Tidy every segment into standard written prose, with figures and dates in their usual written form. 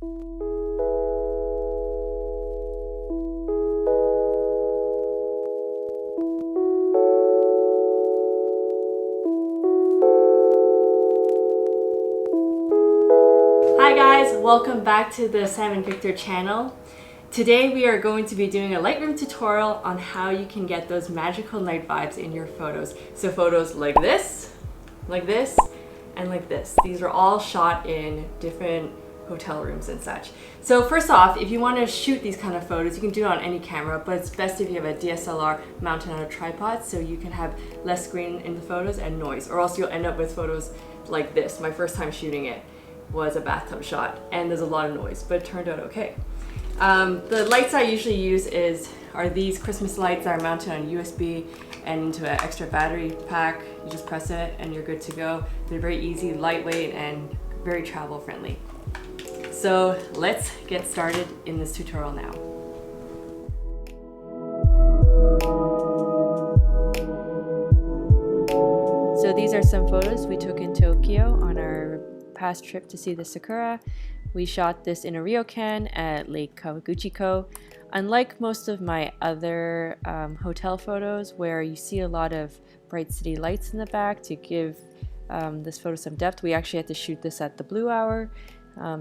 Hi guys, welcome back to the Sam and Victor channel. Today we are going to be doing a Lightroom tutorial on how you can get those magical night vibes in your photos. So photos like this, and like this. These are all shot in different hotel rooms and such. So first off, if you want to shoot these kind of photos, you can do it on any camera, but it's best if you have a DSLR mounted on a tripod so you can have less screen in the photos and noise, or else you'll end up with photos like this. My first time shooting it was a bathtub shot and there's a lot of noise, but it turned out okay. The lights I usually use are these Christmas lights that are mounted on USB and into an extra battery pack. You just press it and you're good to go. They're very easy, lightweight, and very travel friendly. So let's get started in this tutorial now. So these are some photos we took in Tokyo on our past trip to see the sakura. We shot this in a ryokan at Lake Kawaguchiko. Unlike most of my other hotel photos where you see a lot of bright city lights in the back to give this photo some depth, we actually had to shoot this at the blue hour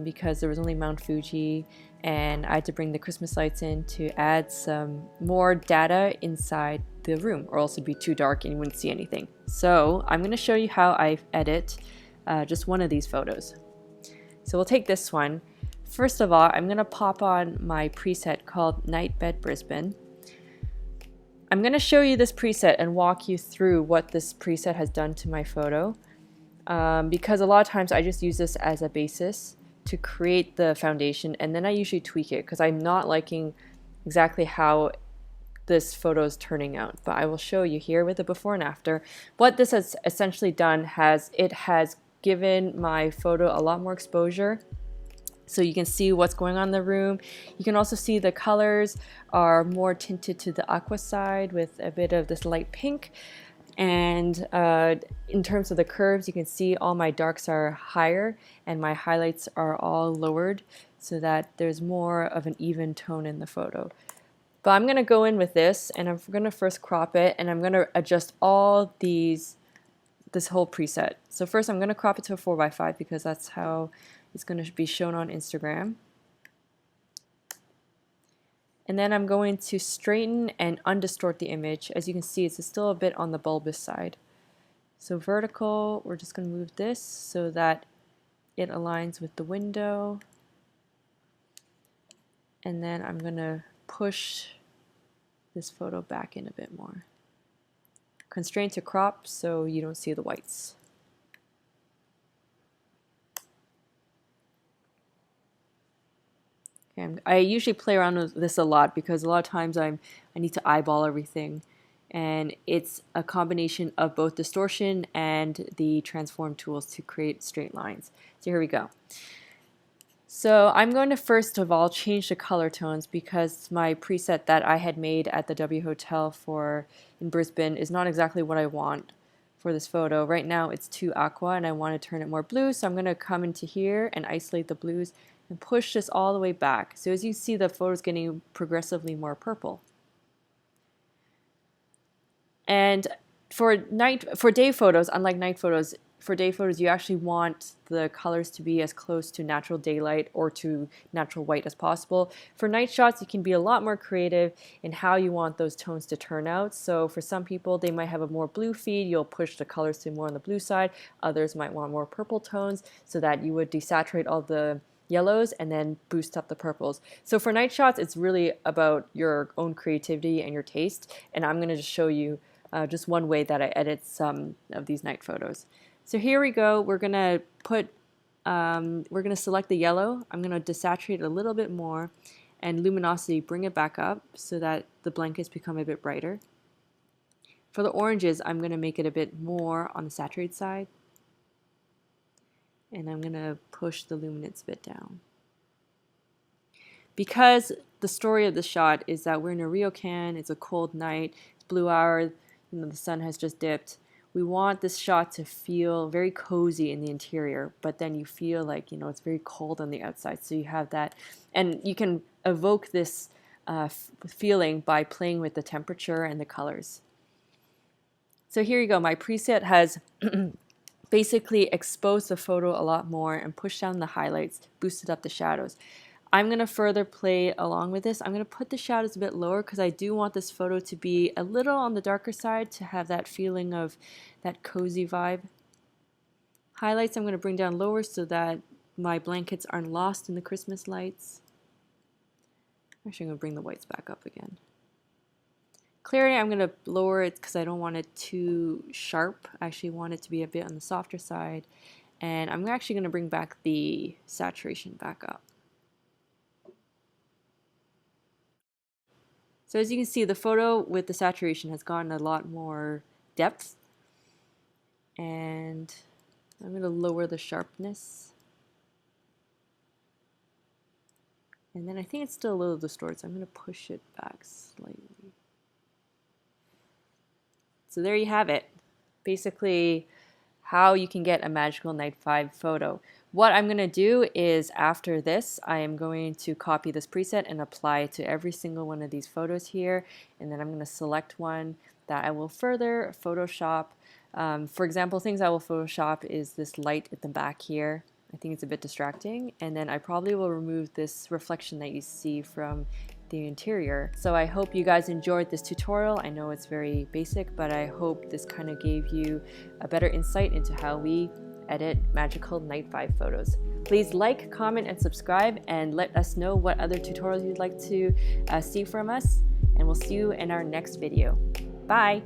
because there was only Mt Fuji, and I had to bring the Christmas lights in to add some more data inside the room, or else it'd be too dark and you wouldn't see anything. So I'm going to show you how I edit just one of these photos. So we'll take this one. First of all, I'm going to pop on my preset called Night Bed Brisbane. I'm going to show you this preset and walk you through what this preset has done to my photo, because a lot of times I just use this as a basis to create the foundation, and then I usually tweak it because I'm not liking exactly how this photo is turning out. But I will show you here with the before and after. What this has essentially done has given my photo a lot more exposure, so you can see what's going on in the room. You can also see the colors are more tinted to the aqua side with a bit of this light pink, and in terms of the curves, you can see all my darks are higher and my highlights are all lowered so that there's more of an even tone in the photo. But I'm going to go in with this, and I'm going to first crop it, and I'm going to adjust all this whole preset. So first I'm going to crop it to a 4:5 because that's how it's going to be shown on Instagram. And then I'm going to straighten and undistort the image. As you can see, it's still a bit on the bulbous side. So vertical, we're just going to move this so that it aligns with the window. And then I'm going to push this photo back in a bit more. Constrain to crop so you don't see the whites. Okay, I usually play around with this a lot because a lot of times I need to eyeball everything, and it's a combination of both distortion and the transform tools to create straight lines. So here we go. So I'm going to first of all change the color tones because my preset that I had made at the W Hotel in Brisbane is not exactly what I want for this photo. Right now it's too aqua and I want to turn it more blue, so I'm going to come into here and isolate the blues and push this all the way back. So as you see, the photo is getting progressively more purple. And for day photos, unlike night photos, for day photos, you actually want the colors to be as close to natural daylight or to natural white as possible. For night shots, you can be a lot more creative in how you want those tones to turn out. So for some people, they might have a more blue feed. You'll push the colors to more on the blue side. Others might want more purple tones so that you would desaturate all the yellows and then boost up the purples. So for night shots, it's really about your own creativity and your taste. And I'm going to just show you just one way that I edit some of these night photos. So here we go. We're gonna select the yellow. I'm gonna desaturate a little bit more, and luminosity, bring it back up so that the blankets become a bit brighter. For the oranges, I'm gonna make it a bit more on the saturated side, and I'm gonna push the luminance a bit down. Because the story of the shot is that we're in a ryokan, it's a cold night, it's blue hour, the sun has just dipped. we want this shot to feel very cozy in the interior, but then you feel like, it's very cold on the outside. So you have that, and you can evoke this feeling by playing with the temperature and the colors. So here you go. My preset has basically exposed the photo a lot more and pushed down the highlights, boosted up the shadows. I'm going to further play along with this. I'm going to put the shadows a bit lower because I do want this photo to be a little on the darker side to have that feeling of that cozy vibe. Highlights I'm going to bring down lower so that my blankets aren't lost in the Christmas lights. Actually, I'm going to bring the whites back up again. Clarity, I'm going to lower it because I don't want it too sharp. I actually want it to be a bit on the softer side. And I'm actually going to bring back the saturation back up. So as you can see, the photo with the saturation has gotten a lot more depth. And I'm going to lower the sharpness. And then I think it's still a little distorted, so I'm going to push it back slightly. So there you have it. Basically, how you can get a magical night 5 photo. What I'm going to do is after this, I am going to copy this preset and apply it to every single one of these photos here. And then I'm going to select one that I will further Photoshop. For example, things I will Photoshop is this light at the back here. I think it's a bit distracting. And then I probably will remove this reflection that you see from the interior. So I hope you guys enjoyed this tutorial. I know it's very basic, but I hope this kind of gave you a better insight into how we edit magical night 5 photos. Please like, comment, and subscribe, and let us know what other tutorials you'd like to see from us, and we'll see you in our next video. Bye!